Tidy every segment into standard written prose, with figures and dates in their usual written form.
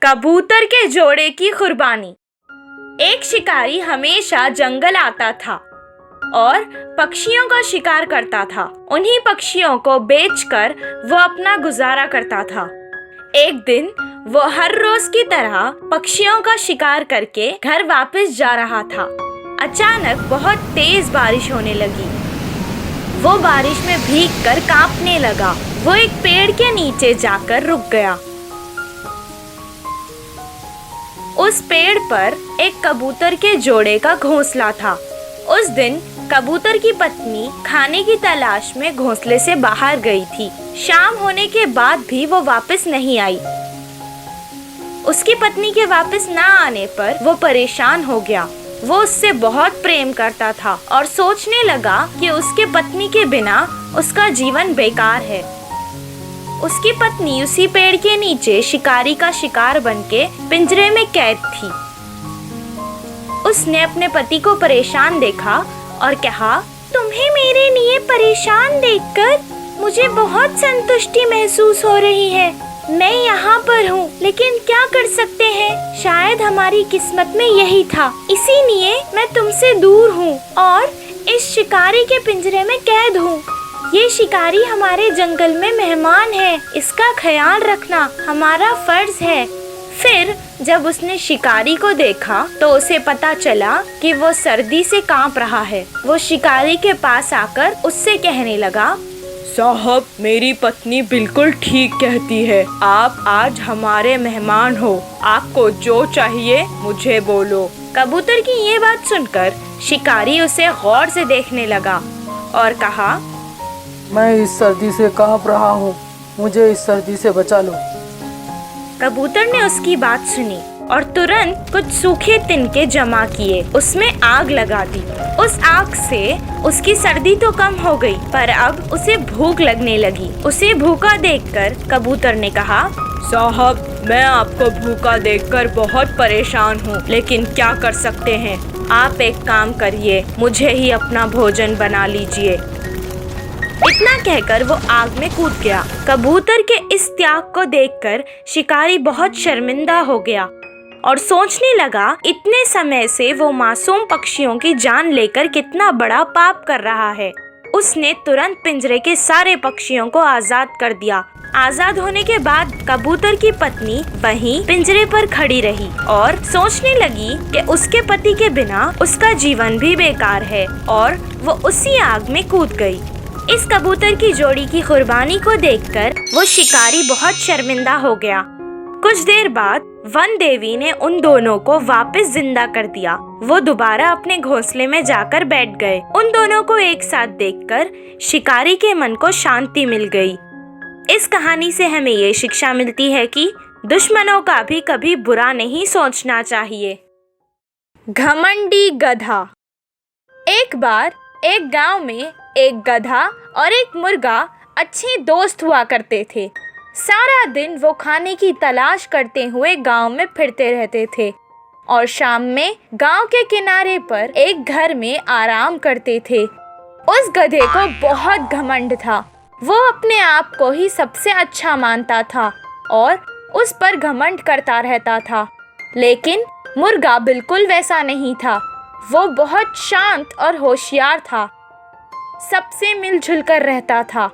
कबूतर के जोड़े की कुर्बानी। एक शिकारी हमेशा जंगल आता था और पक्षियों का शिकार करता था। उन्हीं पक्षियों को बेचकर वो अपना गुजारा करता था। एक दिन वो हर रोज की तरह पक्षियों का शिकार करके घर वापस जा रहा था। अचानक बहुत तेज बारिश होने लगी। वो बारिश में भीगकर कांपने लगा। वो एक पेड़ के नीचे जाकर रुक गया। उस पेड़ पर एक कबूतर के जोड़े का घोंसला था। उस दिन कबूतर की पत्नी खाने की तलाश में घोंसले से बाहर गई थी। शाम होने के बाद भी वो वापस नहीं आई। उसकी पत्नी के वापस ना आने पर वो परेशान हो गया। वो उससे बहुत प्रेम करता था और सोचने लगा कि उसके पत्नी के बिना उसका जीवन बेकार है। उसकी पत्नी उसी पेड़ के नीचे शिकारी का शिकार बनके पिंजरे में कैद थी। उसने अपने पति को परेशान देखा और कहा, तुम्हें मेरे लिए परेशान देखकर मुझे बहुत संतुष्टि महसूस हो रही है। मैं यहाँ पर हूँ, लेकिन क्या कर सकते हैं? शायद हमारी किस्मत में यही था, इसीलिए मैं तुमसे दूर हूँ और इस शिकारी के पिंजरे में कैद हूँ। ये शिकारी हमारे जंगल में मेहमान है, इसका ख्याल रखना हमारा फर्ज है। फिर जब उसने शिकारी को देखा तो उसे पता चला कि वो सर्दी से कांप रहा है। वो शिकारी के पास आकर उससे कहने लगा, साहब, मेरी पत्नी बिल्कुल ठीक कहती है। आप आज हमारे मेहमान हो। आपको जो चाहिए मुझे बोलो। कबूतर की ये बात सुनकर शिकारी उसे गौर से देखने लगा और कहा, मैं इस सर्दी से कांप रहा हूँ, मुझे इस सर्दी से बचा लो। कबूतर ने उसकी बात सुनी और तुरंत कुछ सूखे तिनके जमा किए, उसमें आग लगा दी। उस आग से उसकी सर्दी तो कम हो गई, पर अब उसे भूख लगने लगी। उसे भूखा देखकर कबूतर ने कहा, साहब, मैं आपको भूखा देखकर बहुत परेशान हूँ, लेकिन क्या कर सकते हैं। आप एक काम करिए, मुझे ही अपना भोजन बना लीजिए। इतना कहकर वो आग में कूद गया। कबूतर के इस त्याग को देखकर शिकारी बहुत शर्मिंदा हो गया और सोचने लगा, इतने समय से वो मासूम पक्षियों की जान लेकर कितना बड़ा पाप कर रहा है। उसने तुरंत पिंजरे के सारे पक्षियों को आजाद कर दिया। आजाद होने के बाद कबूतर की पत्नी वहीं पिंजरे पर खड़ी रही और सोचने लगी कि उसके पति के बिना उसका जीवन भी बेकार है, और वो उसी आग में कूद गई। इस कबूतर की जोड़ी की कुर्बानी को देखकर वो शिकारी बहुत शर्मिंदा हो गया। कुछ देर बाद वन देवी ने उन दोनों को वापस जिंदा कर दिया। वो दोबारा अपने घोंसले में जाकर बैठ गए। उन दोनों को एक साथ देखकर शिकारी के मन को शांति मिल गई। इस कहानी से हमें ये शिक्षा मिलती है कि दुश्मनों का भी कभी बुरा नहीं सोचना चाहिए। घमंडी गधा। एक बार एक गांव में एक गधा और एक मुर्गा अच्छे दोस्त हुआ करते थे। सारा दिन वो खाने की तलाश करते हुए गांव में फिरते रहते थे और शाम में गांव के किनारे पर एक घर में आराम करते थे। उस गधे को बहुत घमंड था। वो अपने आप को ही सबसे अच्छा मानता था और उस पर घमंड करता रहता था। लेकिन मुर्गा बिल्कुल वैसा नहीं था। वो बहुत शांत और होशियार था, सबसे मिलजुल कर रहता था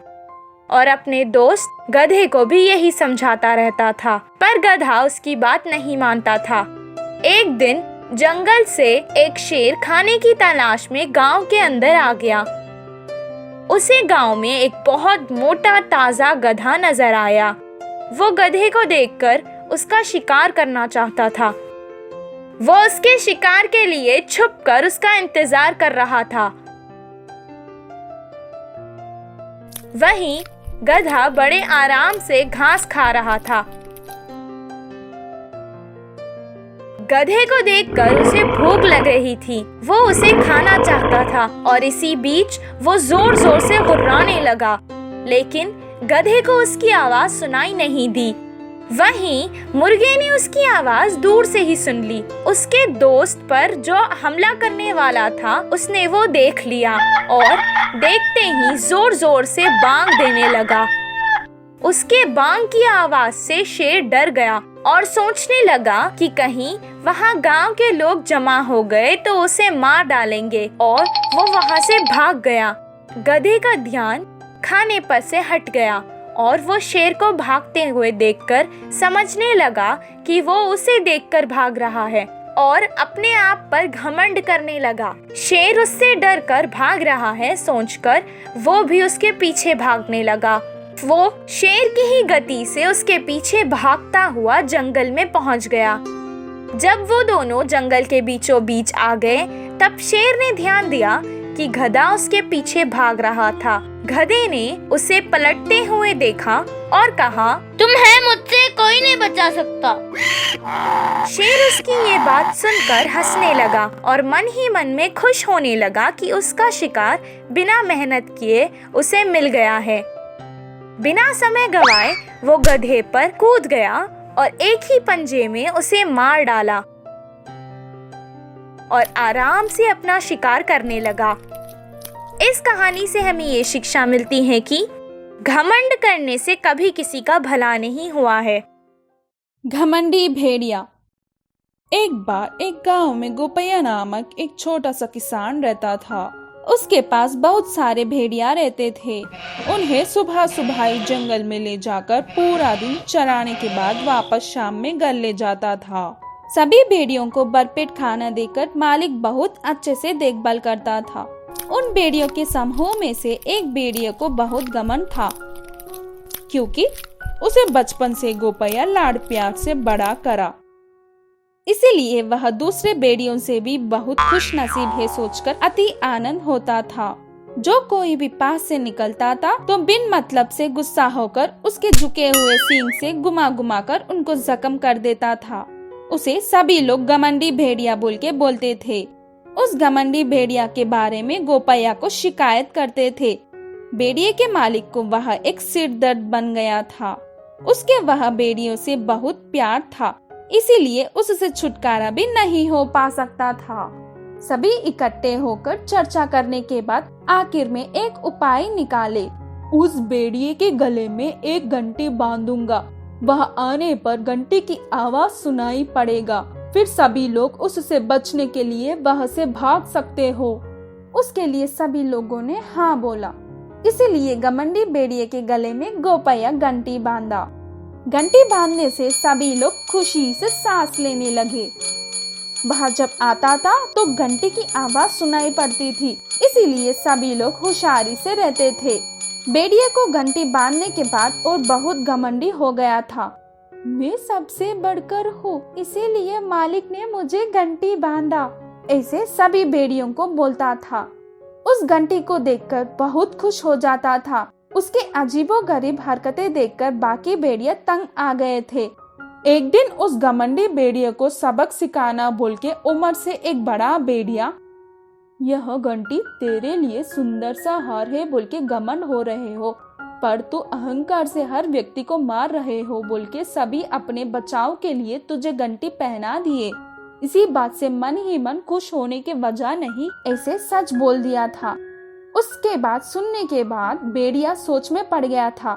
और अपने दोस्त गधे को भी यही समझाता रहता था, पर गधा उसकी बात नहीं मानता था। एक दिन जंगल से एक शेर खाने की तलाश में गांव के अंदर आ गया। उसे गांव में एक बहुत मोटा ताजा गधा नजर आया। वो गधे को देखकर उसका शिकार करना चाहता था। वो उसके शिकार के लिए छुपकर उसका इंतजार कर रहा था। वहीं गधा बड़े आराम से घास खा रहा था। गधे को देखकर उसे भूख लग रही थी। वो उसे खाना चाहता था और इसी बीच वो जोर जोर से गुर्राने लगा, लेकिन गधे को उसकी आवाज सुनाई नहीं दी। वहीं मुर्गे ने उसकी आवाज दूर से ही सुन ली। उसके दोस्त पर जो हमला करने वाला था उसने वो देख लिया और देखते ही जोर जोर से बांग देने लगा। उसके बांग की आवाज से शेर डर गया। और सोचने लगा कि कहीं वहाँ गांव के लोग जमा हो गए तो उसे मार डालेंगे, और वो वहाँ से भाग गया। गधे का ध्यान खाने पर से हट गया और वो शेर को भागते हुए देखकर समझने लगा कि वो उसे देखकर भाग रहा है और अपने आप पर घमंड करने लगा। शेर उससे डरकर भाग रहा है सोचकर वो भी उसके पीछे भागने लगा। वो शेर की ही गति से उसके पीछे भागता हुआ जंगल में पहुंच गया। जब वो दोनों जंगल के बीचों बीच आ गए तब शेर ने ध्यान दिया कि गधा उसके पीछे भाग रहा था। गधे ने उसे पलटते हुए देखा और कहा, तुम्हें मुझसे कोई नहीं बचा सकता। शेर उसकी ये बात सुनकर हंसने लगा और मन ही मन में खुश होने लगा कि उसका शिकार बिना मेहनत किए उसे मिल गया है। बिना समय गवाए वो गधे पर कूद गया और एक ही पंजे में उसे मार डाला और आराम से अपना शिकार करने लगा। इस कहानी से हमें ये शिक्षा मिलती है कि घमंड करने से कभी किसी का भला नहीं हुआ है। घमंडी भेड़िया। एक बार एक गांव में गोपैया नामक एक छोटा सा किसान रहता था। उसके पास बहुत सारे भेड़िया रहते थे। उन्हें सुबह सुबह ही जंगल में ले जाकर पूरा दिन चराने के बाद वापस शाम में घर ले जाता था। सभी भेड़ियों को भरपेट खाना देकर मालिक बहुत अच्छे से देखभाल करता था। उन भेड़ियों के समूह में से एक भेड़िया को बहुत घमंड था, क्योंकि उसे बचपन से गोपैया लाड प्यार से बड़ा करा। इसीलिए वह दूसरे भेड़ियों से भी बहुत खुश नसीब है सोचकर अति आनंद होता था। जो कोई भी पास से निकलता था तो बिन मतलब से गुस्सा होकर उसके झुके हुए सींग से घुमा घुमा कर उनको जख्म कर देता था। उसे सभी लोग घमंडी भेड़िया बोल के बोलते थे। उस घमंडी भेड़िया के बारे में गोपैया को शिकायत करते थे। भेड़िए के मालिक को वह एक सिरदर्द बन गया था। उसके वह भेड़ियों से बहुत प्यार था, इसीलिए उससे छुटकारा भी नहीं हो पा सकता था। सभी इकट्ठे होकर चर्चा करने के बाद आखिर में एक उपाय निकाले। उस भेड़िए के गले में एक घंटी बांधूंगा, वह आने पर घंटी की आवाज सुनाई पड़ेगा, फिर सभी लोग उससे बचने के लिए वह से भाग सकते हो। उसके लिए सभी लोगों ने हाँ बोला। इसीलिए घमंडी भेड़िए के गले में गोपैया घंटी बांधा। घंटी बांधने से सभी लोग खुशी से सांस लेने लगे। वह जब आता था तो घंटी की आवाज सुनाई पड़ती थी, इसीलिए सभी लोग होशियारी से रहते थे। भेड़िए को घंटी बांधने के बाद और बहुत घमंडी हो गया था। मैं सबसे बढ़कर हूँ, इसीलिए मालिक ने मुझे घंटी बांधा, ऐसे सभी भेड़ियों को बोलता था। उस घंटी को देखकर बहुत खुश हो जाता था। उसके अजीबोगरीब हरकतें देखकर बाकी भेड़िया तंग आ गए थे। एक दिन उस घमंडी भेड़िया को सबक सिखाना बोल के उम्र से एक बड़ा भेड़िया, यह घंटी तेरे लिए सुंदर सा हार है बोल के घमंड हो रहे हो, पर तू अहंकार से हर व्यक्ति को मार रहे हो बोल के सभी अपने बचाव के लिए तुझे घंटी पहना दिए। इसी बात से मन ही मन खुश होने के वजह नहीं, ऐसे सच बोल दिया था। उसके बाद सुनने के बाद भेड़िया सोच में पड़ गया था।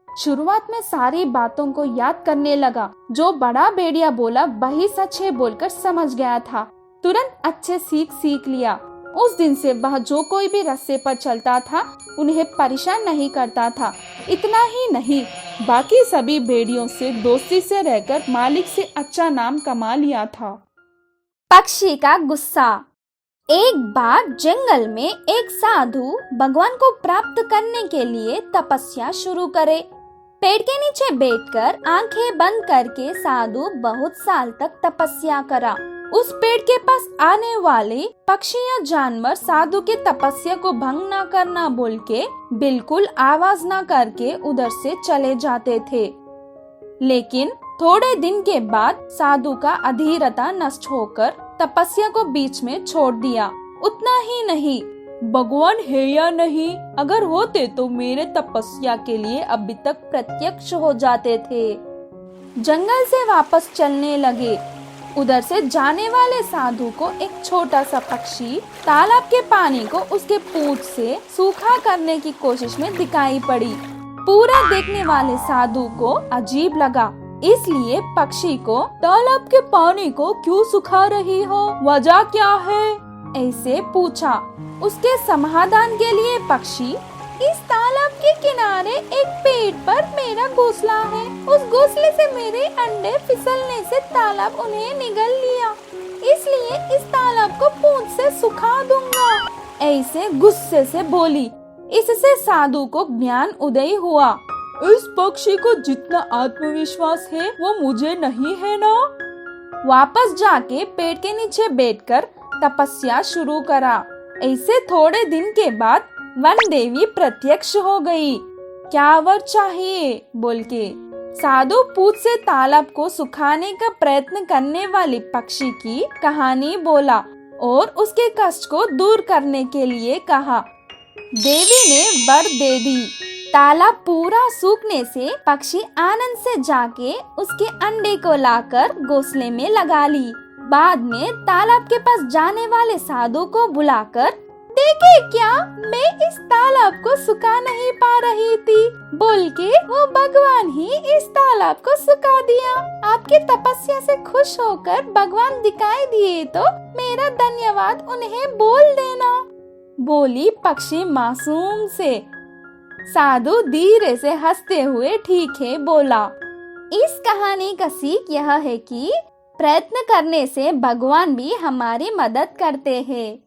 शुरुआत में सारी बातों को याद करने लगा। जो बड़ा भेड़िया बोला वही सच है बोलकर समझ गया था। तुरंत अच्छे सीख लिया। उस दिन से वह जो कोई भी रास्ते पर चलता था उन्हें परेशान नहीं करता था। इतना ही नहीं, बाकी सभी भेड़ियों से दोस्ती से रहकर मालिक से अच्छा नाम कमा लिया था। पक्षी का गुस्सा। एक बार जंगल में एक साधु भगवान को प्राप्त करने के लिए तपस्या शुरू करे। पेड़ के नीचे बैठकर आंखें बंद करके साधु बहुत साल तक तपस्या करा। उस पेड़ के पास आने वाले पक्षी या जानवर साधु के तपस्या को भंग न करना बोल के बिल्कुल आवाज न करके उधर से चले जाते थे। लेकिन थोड़े दिन के बाद साधु का अधीरता नष्ट होकर तपस्या को बीच में छोड़ दिया। उतना ही नहीं, भगवान है या नहीं, अगर होते तो मेरे तपस्या के लिए अभी तक प्रत्यक्ष हो जाते थे। जंगल से वापस चलने लगे। उधर से जाने वाले साधु को एक छोटा सा पक्षी तालाब के पानी को उसके पूंछ से सूखा करने की कोशिश में दिखाई पड़ी। पूरा देखने वाले साधु को अजीब लगा। इसलिए पक्षी को तालाब के पानी को क्यों सुखा रही हो, वजह क्या है, ऐसे पूछा। उसके समाधान के लिए पक्षी, इस तालाब के किनारे एक पेड़ पर मेरा घोंसला है, उस घोंसले से मेरे अंडे फिसलने से तालाब उन्हें निगल लिया, इसलिए इस तालाब को पूंछ से सुखा दूंगा, ऐसे गुस्से से बोली। इससे साधु को ज्ञान उदय हुआ। इस पक्षी को जितना आत्मविश्वास है वो मुझे नहीं है ना। वापस जाके पेड़ के नीचे बैठकर तपस्या शुरू करा। ऐसे थोड़े दिन के बाद वन देवी प्रत्यक्ष हो गई। क्या वर चाहिए बोल के साधु पूछ से तालाब को सुखाने का प्रयत्न करने वाली पक्षी की कहानी बोला और उसके कष्ट को दूर करने के लिए कहा। देवी ने वर दे दी। तालाब पूरा सूखने से पक्षी आनंद से जाके उसके अंडे को लाकर घोंसले में लगा ली। बाद में तालाब के पास जाने वाले साधु को बुलाकर, देखे क्या, मैं इस तालाब को सुखा नहीं पा रही थी, बोल के वो भगवान ही इस तालाब को सुखा दिया। आपकी तपस्या से खुश होकर भगवान दिखाई दिए तो मेरा धन्यवाद उन्हें बोल देना, बोली पक्षी मासूम से। साधु धीरे से हंसते हुए ठीक है बोला। इस कहानी का सीख यह है कि प्रयत्न करने से भगवान भी हमारी मदद करते हैं।